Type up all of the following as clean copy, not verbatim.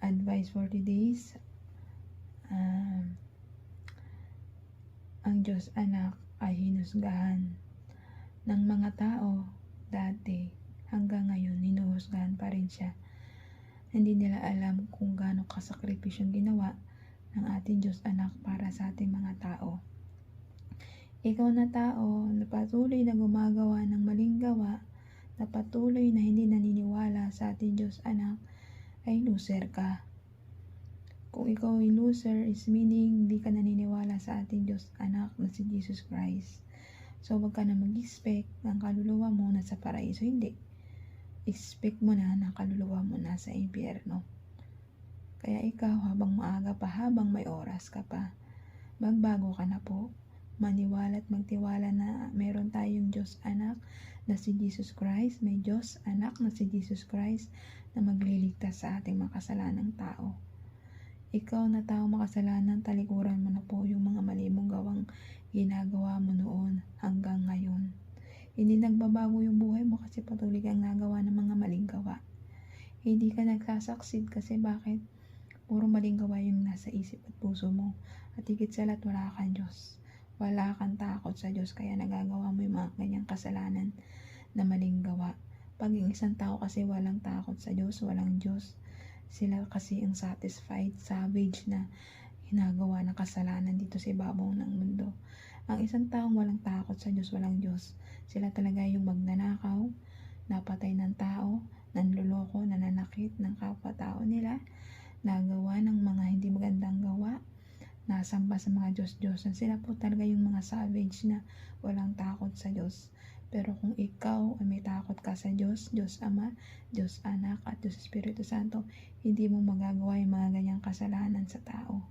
advice for today's ang Diyos anak ay hinusgahan ng mga tao dati hanggang ngayon. Hinuhusgahan pa rin siya. Hindi nila alam kung gaano kasakripisyong ginawa ng ating Diyos anak para sa ating mga tao. Ikaw na tao na patuloy na gumagawa ng maling gawa, na patuloy na hindi naniniwala sa ating Diyos anak, ay loser ka. Kung ikaw ay loser, is meaning hindi ka naniniwala sa ating Diyos anak na si Jesus Christ. So wag ka na mag-expect ng kaluluwa mo na sa paraiso. Hindi. Expect mo na ng kaluluwa mo na sa impyerno. Kaya ikaw, habang maaga pa, habang may oras ka pa, magbago ka na po. Maniwala at magtiwala na meron tayong Diyos anak na si Jesus Christ. May Diyos anak na si Jesus Christ na magliligtas sa ating makasalanang tao. Ikaw na tao makasalanan, talikuran mo na po yung mga mali mong gawang ginagawa mo noon hanggang ngayon. Hindi nagbabago yung buhay mo kasi patuloy kang nagawa ng mga maling gawa. Hindi ka nagsasucceed kasi bakit? Puro maling gawa yung nasa isip at puso mo. At higit sa lahat, wala kang Diyos. Wala kang takot sa Diyos, kaya nagagawa mo yung mga ganyang kasalanan na maling gawa. Pag yung isang tao kasi walang takot sa Diyos, walang Diyos, sila kasi ang satisfied, savage na ginagawa ng kasalanan dito sa ibabaw ng mundo. Ang isang taong walang takot sa Diyos, walang Diyos, sila talaga yung magnanakaw, napatay ng tao, nanluloko, nananakit ng kapwa-tao nila, nagawa ng mga hindi magandang gawa, nasamba sa mga Diyos-Diyosan. Sila po talaga yung mga savage na walang takot sa Diyos. Pero kung ikaw ay may takot ka sa Diyos, Diyos Ama, Diyos Anak at Diyos Espiritu Santo, hindi mo magagawa yung mga ganyang kasalanan sa tao.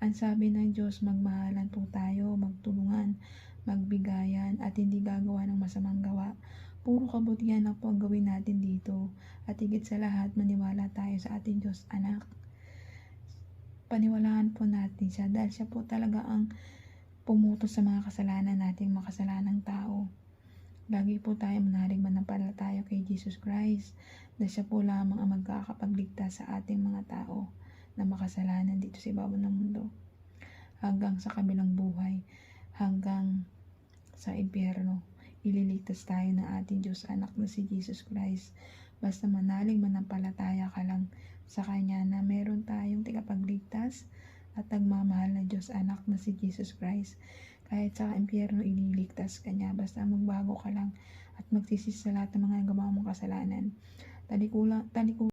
Ang sabi ng Diyos, magmahalan po tayo, magtulungan, magbigayan, at hindi gagawa ng masamang gawa. Puro kabutihan lang po ang gawin natin dito. At higit sa lahat, maniwala tayo sa ating Diyos Anak. Paniwalaan po natin siya dahil siya po talaga ang pumuto sa mga kasalanan nating makasalanang tao. Lagi po tayo manalig manampalataya kay Jesus Christ na siya po lamang ang magkakapagligtas sa ating mga tao na makasalanan dito sa ibabaw ng mundo hanggang sa kabilang buhay, hanggang sa impyerno. Ililigtas tayo ng ating Diyos anak na si Jesus Christ. Basta manalig manampalataya ka lang sa Kanya na meron tayong tagapagligtas at nagmamahal na Diyos anak na si Jesus Christ. Kahit sa impyerno, ililigtas ka niya. Basta magbago ka lang at magsisisi sa lahat ng mga gawa mong kasalanan. Talikuran